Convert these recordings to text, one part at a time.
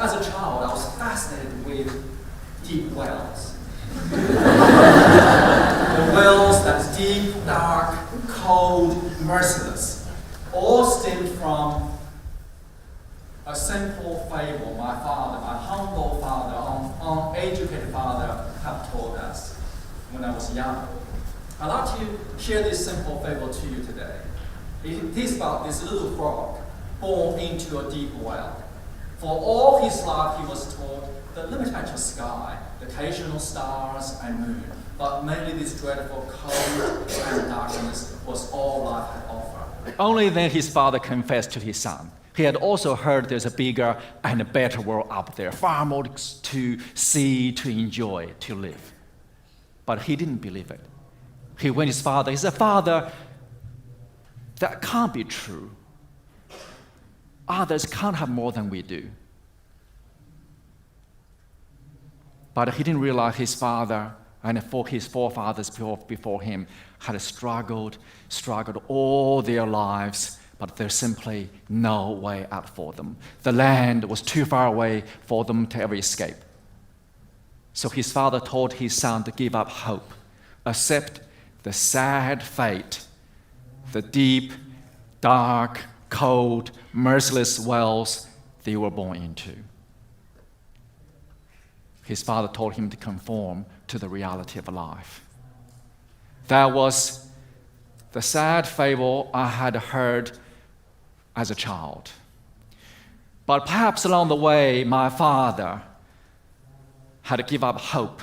As a child, I was fascinated with deep wells. The wells that's deep, dark, cold, merciless, all stemmed from a simple fable my father, my humble father, uneducated father, have told us when I was young. I'd like to share this simple fable to you today. It is about this little frog born into a deep well. For all his life, he was taught the limited sky, the occasional stars and moon, but mainly this dreadful cold and darkness was all life had offered. Only then his father confessed to his son. He had also heard there's a bigger and a better world up there, far more to see, to enjoy, to live. But he didn't believe it. He went to his father. He said, "Father, that can't be true. Others can't have more than we do." But he didn't realize his father and his forefathers before him had struggled all their lives, but there's simply no way out for them. The land was too far away for them to ever escape. So his father told his son to give up hope, accept the sad fate, the deep, dark, cold, merciless wells they were born into. His father told him to conform to the reality of life. That was the sad fable I had heard as a child. But perhaps along the way, my father had to give up hope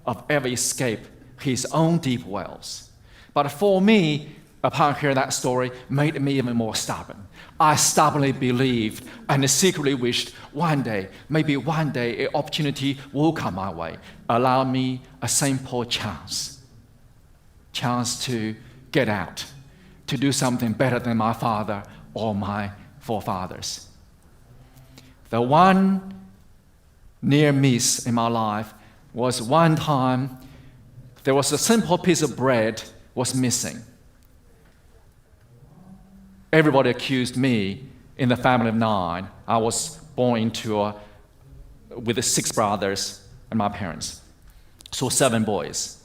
of ever escape his own deep wells. But for me, upon hearing that story, made me even more stubborn. I stubbornly believed and secretly wished maybe one day, an opportunity will come my way, allow me a simple chance to get out, to do something better than my father or my forefathers. The one near miss in my life was one time there was a simple piece of bread was missing. Everybody accused me in the family of 9. I was born with 6 brothers and my parents, so 7 boys.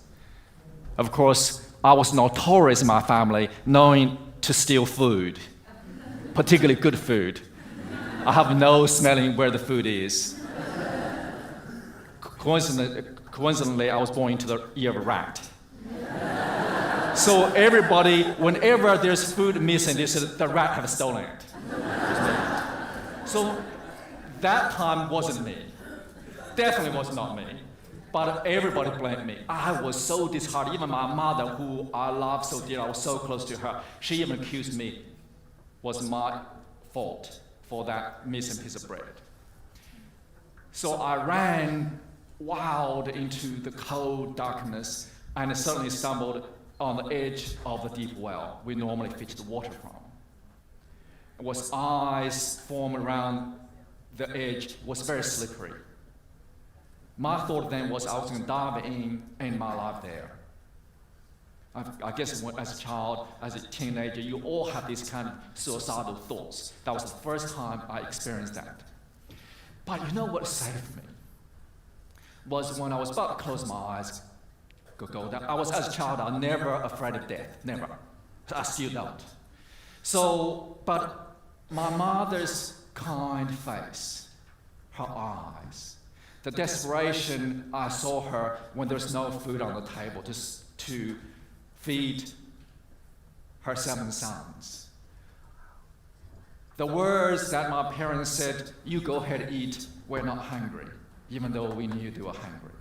Of course, I was notorious in my family knowing to steal food, particularly good food. I have no smelling where the food is. Coincidentally, I was born into the year of a rat. So everybody, whenever there's food missing, they said the rat have stolen it. So that time wasn't me. Definitely was not me. But everybody blamed me. I was so disheartened. Even my mother, who I loved so dear, I was so close to her, she even accused me was my fault for that missing piece of bread. So I ran wild into the cold darkness and suddenly stumbled on the edge of the deep well we normally fetch the water from. It was ice formed around the edge, was very slippery. My thought then was I was going to dive in end my life there. I guess as a child, as a teenager, you all have these kind of suicidal thoughts. That was the first time I experienced that. But you know what saved me? Was when I was about to close my eyes, go down. I was, as a child, I was never afraid of death, never. I still don't. So, but my mother's kind face, her eyes, the desperation I saw her when there's no food on the table to feed her 7 sons. The words that my parents said, "You go ahead and eat, we're not hungry," even though we knew they were hungry.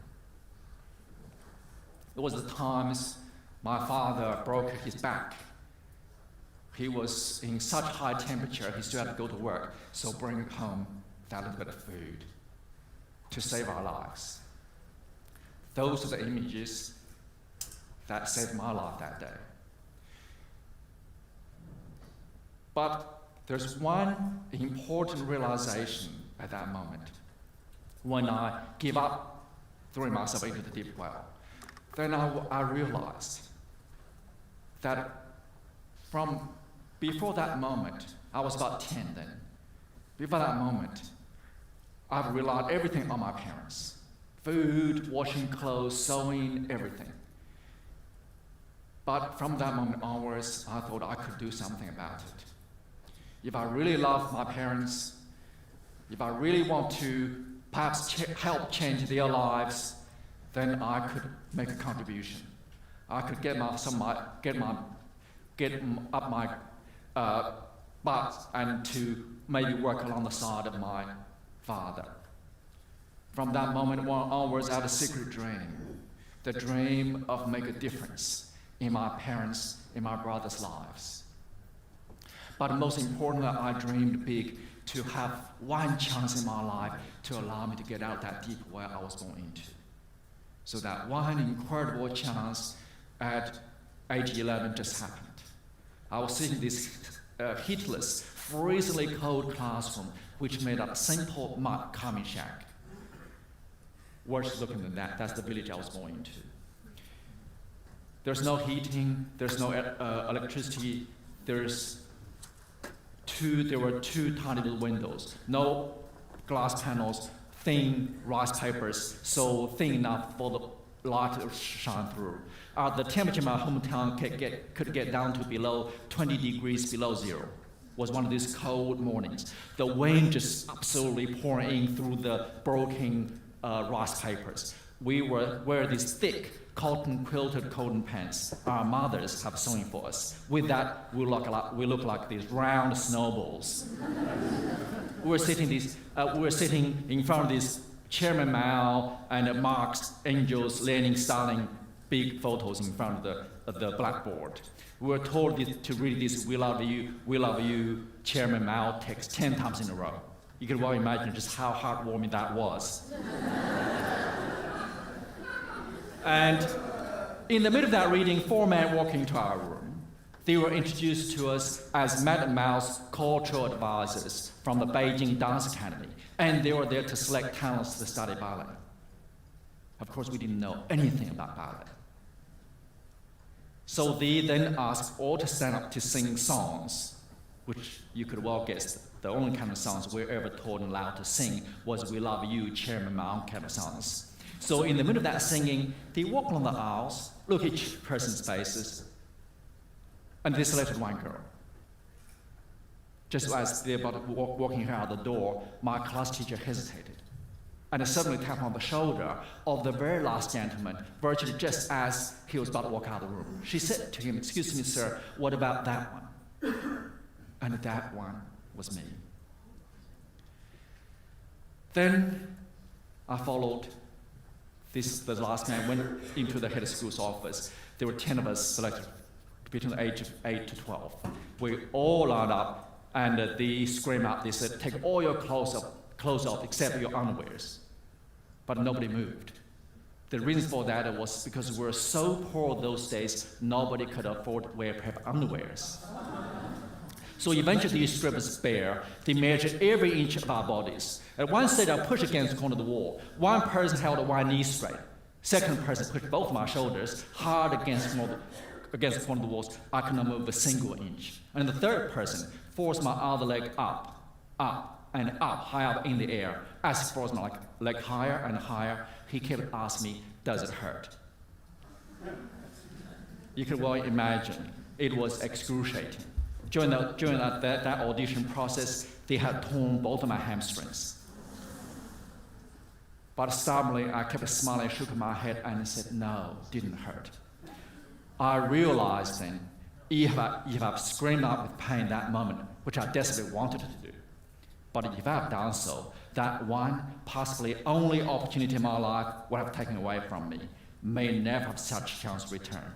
There was the times my father broke his back. He was in such high temperature, he still had to go to work, so bring home that little bit of food to save our lives. Those are the images that saved my life that day. But there's one important realization at that moment when I give up throwing myself into the deep well. Then I realized that from before that moment, I was about 10 then, before that moment, I've relied everything on my parents. Food, washing clothes, sewing, everything. But from that moment onwards, I thought I could do something about it. If I really love my parents, if I really want to perhaps help change their lives, then I could make a contribution. I could get up my butt and to maybe work along the side of my father. From that moment onwards, I had a secret dream, the dream of making a difference in my parents, in my brothers' lives. But most importantly, I dreamed big to have one chance in my life to allow me to get out that deep well I was born into. So that one incredible chance at age 11 just happened. I was sitting in this heatless, freezingly cold classroom, which made up a simple mud climbing shack. Worse looking than that, that's the village I was born into. There's no heating, there's no electricity, there were two tiny little windows, no glass panels, thin rice papers, so thin enough for the light to shine through. The temperature in my hometown could get down to below 20 degrees below zero. Was one of these cold mornings. The wind just absolutely pouring in through the broken rice papers. We wear these thick cotton quilted cotton pants our mothers have sewn for us. With that, we look like these round snowballs. we were sitting in front of this Chairman Mao and Marx, Angels, Lenin, Stalin, big photos in front of the blackboard. We were told to read this "We love you," Chairman Mao text 10 times in a row. You can well imagine just how heartwarming that was. And in the middle of that reading, 4 men walked into our room. They were introduced to us as Madame Mao's cultural advisors from the Beijing Dance Academy, and they were there to select talents to study ballet. Of course, we didn't know anything about ballet. So they then asked all to stand up to sing songs, which you could well guess the only kind of songs we were ever told and allowed to sing was "We Love You," Chairman Mao kind of songs. So in the middle of that singing, they walk along the aisles, look at each person's faces, and they selected one girl. Just as they're about walking her out the door, my class teacher hesitated, and suddenly tapped on the shoulder of the very last gentleman, virtually just as he was about to walk out of the room. She said to him, "Excuse me, sir, what about that one?" And that one was me. Then I followed the last man went into the head of school's office. There were 10 of us selected between the age of 8 to 12. We all lined up, and they screamed out, they said, "Take all your clothes off except your underwears." But nobody moved. The reason for that was because we were so poor those days, nobody could afford to wear a pair of underwears. So eventually these strippers bare. They measured every inch of our bodies. At one stage, I pushed against the corner of the wall. One person held one knee straight. Second person pushed both my shoulders hard against the corner of the walls. I could not move a single inch. And the third person forced my other leg up, and up, high up in the air. As he forced my leg higher and higher, he kept asking me, "Does it hurt?" You can well imagine, it was excruciating. During that audition process, they had torn both of my hamstrings. But stubbornly, I kept smiling, shook my head, and said, "No, didn't hurt." I realized then, if I screamed out with pain that moment, which I desperately wanted to do, but if I had done so, that one, possibly only opportunity in my life would have taken away from me, may never have such a chance to return.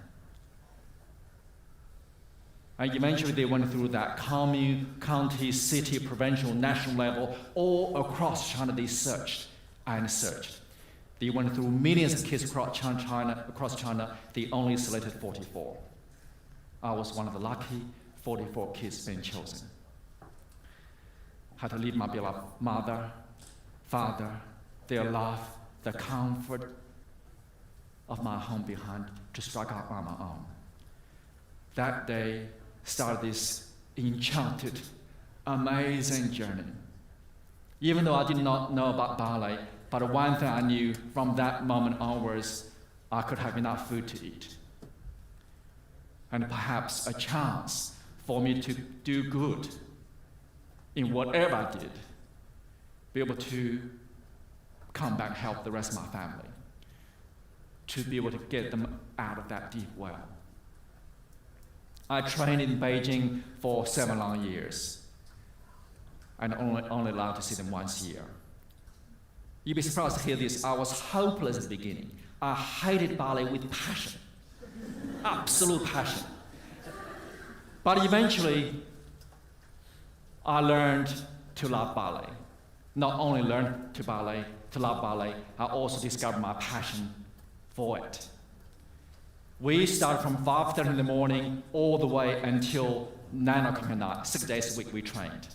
And eventually they went through that commune, county, city, provincial, national level, all across China. They searched and searched. They went through millions of kids across China. They only selected 44. I was one of the lucky 44 kids being chosen. Had to leave my beloved mother, father, their love, the comfort of my home behind to strike out on my own. That day started this enchanted, amazing journey. Even though I did not know about ballet, but one thing I knew from that moment onwards, I could have enough food to eat. And perhaps a chance for me to do good in whatever I did, be able to come back and help the rest of my family, to be able to get them out of that deep well. I trained in Beijing for 7 long years, and only allowed to see them once a year. You'd be surprised to hear this. I was hopeless at the beginning. I hated ballet with passion, absolute passion. But eventually, I learned to love ballet. Not only learned to love ballet, I also discovered my passion for it. We started from 5:30 in the morning all the way until 9 o'clock at night. 6 days a week we trained.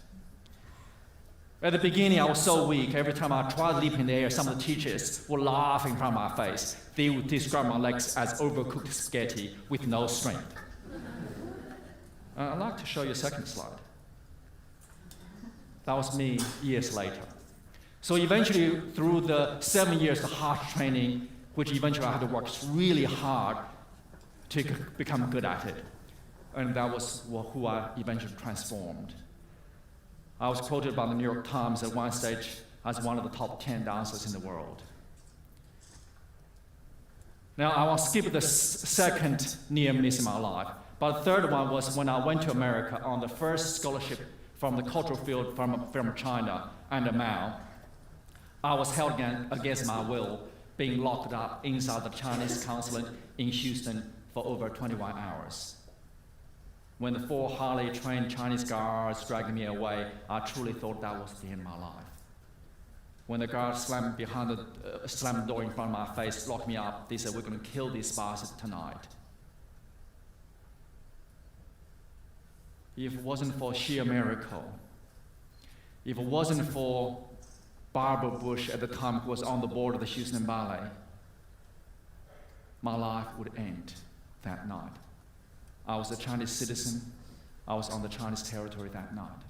At the beginning, I was so weak. Every time I tried to leap in the air, some of the teachers were laughing from my face. They would describe my legs as overcooked spaghetti with no strength. I'd like to show you a second slide. That was me years later. So eventually, through the 7 years of hard training, which eventually I had to work really hard to become good at it. And that was who I eventually transformed. I was quoted by the New York Times at Onstage as one of the top 10 dancers in the world. Now, I will skip the second near miss in my life, but the third one was when I went to America on the first scholarship from the cultural field from China under Mao. I was held against my will, being locked up inside the Chinese consulate in Houston for over 21 hours. When the 4 highly trained Chinese guards dragged me away, I truly thought that was the end of my life. When the guards slammed the door in front of my face, locked me up, they said, "We're going to kill these bastards tonight." If it wasn't for sheer miracle, if it wasn't for Barbara Bush at the time, who was on the board of the Houston Ballet, my life would end that night. I was a Chinese citizen. I was on the Chinese territory that night.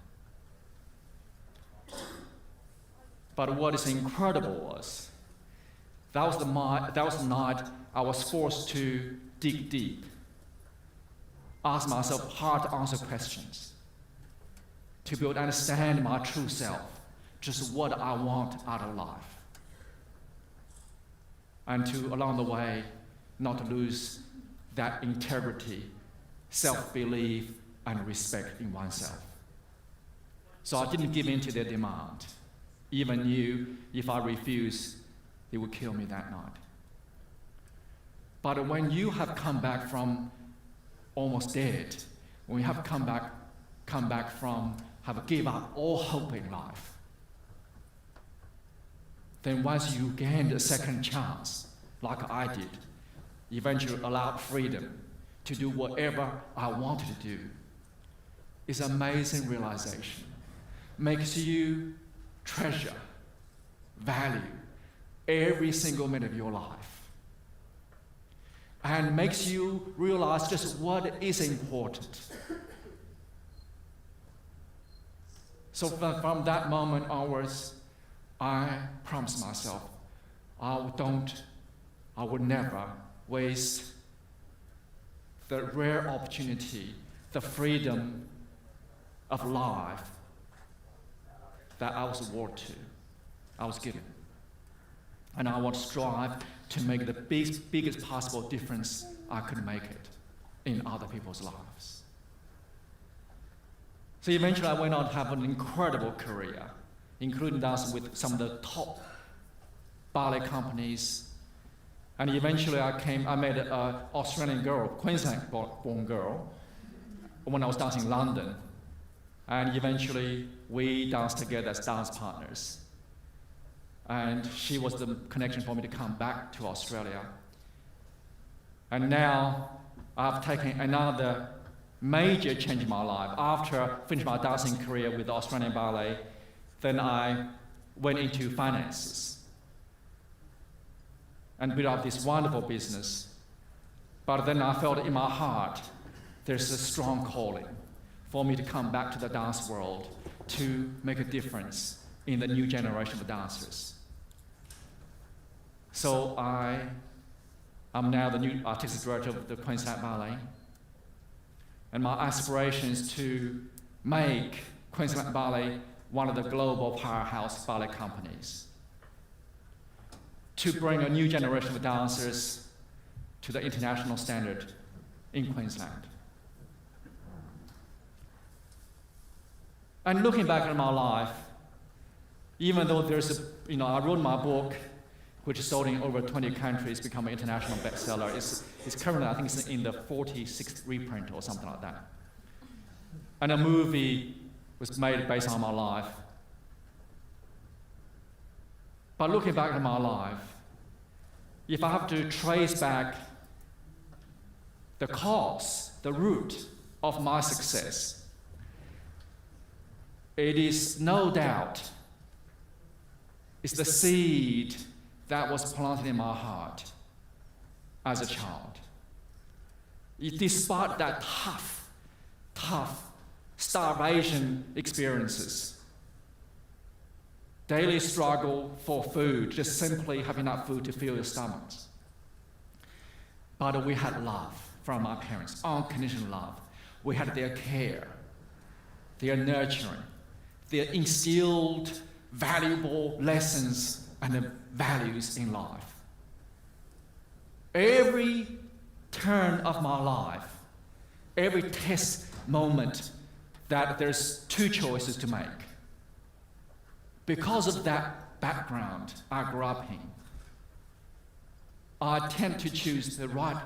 But what is incredible was, that was the night I was forced to dig deep, ask myself hard-to-answer questions, to be able to understand my true self, just what I want out of life, and to, along the way, not to lose that integrity, self-belief, and respect in oneself. So I didn't give in to their demand, even knew if I refused, they would kill me that night. But when you have come back from almost dead, when you have come back from, have given up all hope in life, then once you gained a second chance, like I did, eventually allowed freedom to do whatever I wanted to do, is an amazing realization. Makes you treasure, value every single minute of your life, and makes you realize just what is important. So from that moment onwards, I promised myself I would never waste the rare opportunity, the freedom of life that I was awarded to, I was given. And I want to strive to make the biggest possible difference I could make it in other people's lives. So eventually I went on to have an incredible career, including dancing with some of the top ballet companies. And eventually I met an Australian girl, Cunxin born girl, when I was dancing in London. And eventually we danced together as dance partners. And she was the connection for me to come back to Australia. And now I've taken another major change in my life. After finishing my dancing career with the Australian Ballet, then I went into finances and built up this wonderful business. But then I felt in my heart there's a strong calling for me to come back to the dance world to make a difference in the new generation of dancers. So I'm now the new artistic director of the Queensland Ballet, and my aspiration is to make Queensland Ballet one of the global powerhouse ballet companies, to bring a new generation of dancers to the international standard in Queensland. And looking back at my life, even though I wrote my book, which is sold in over 20 countries, become an international bestseller. It's currently, I think it's in the 46th reprint or something like that. And a movie was made based on my life. But looking back at my life, if I have to trace back the cause, the root of my success, it is no doubt it's the seed that was planted in my heart as a child. Despite that tough starvation experiences, daily struggle for food, just simply having enough food to fill your stomachs. But we had love from our parents, unconditional love. We had their care, their nurturing, their instilled valuable lessons and values in life. Every turn of my life, every test moment that there's two choices to make. Because of that background I grew up in, I tend to choose the right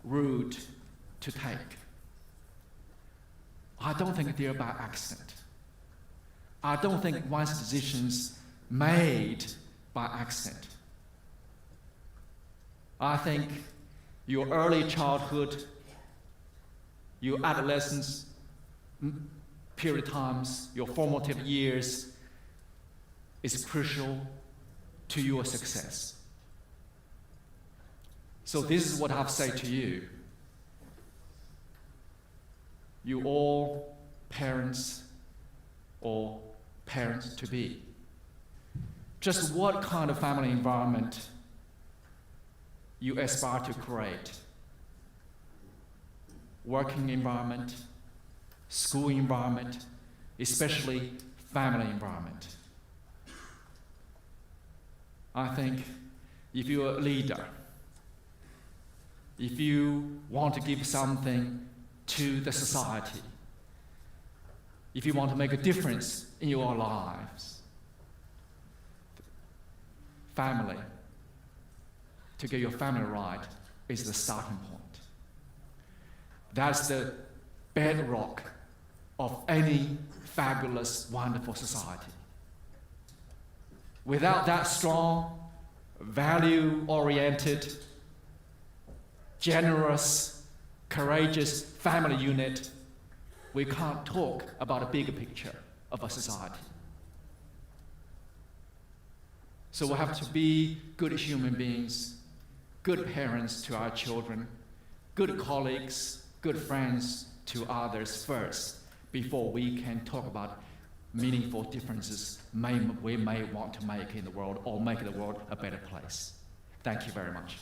route to take. I don't think they're by accident. I don't think one's decisions made by accident. I think your early childhood, your adolescence period times, your formative years is crucial to your success. So this is what I have to say to you. You all parents or parents-to-be. Just what kind of family environment you aspire to create. Working environment, school environment, especially family environment. I think if you're a leader, if you want to give something to the society, if you want to make a difference in your lives, family, to get your family right is the starting point. That's the bedrock of any fabulous, wonderful society. Without that strong, value-oriented, generous, courageous family unit, we can't talk about a bigger picture of a society. So we have to be good human beings, good parents to our children, good colleagues, good friends to others first, before we can talk about meaningful differences we may want to make in the world or make the world a better place. Thank you very much.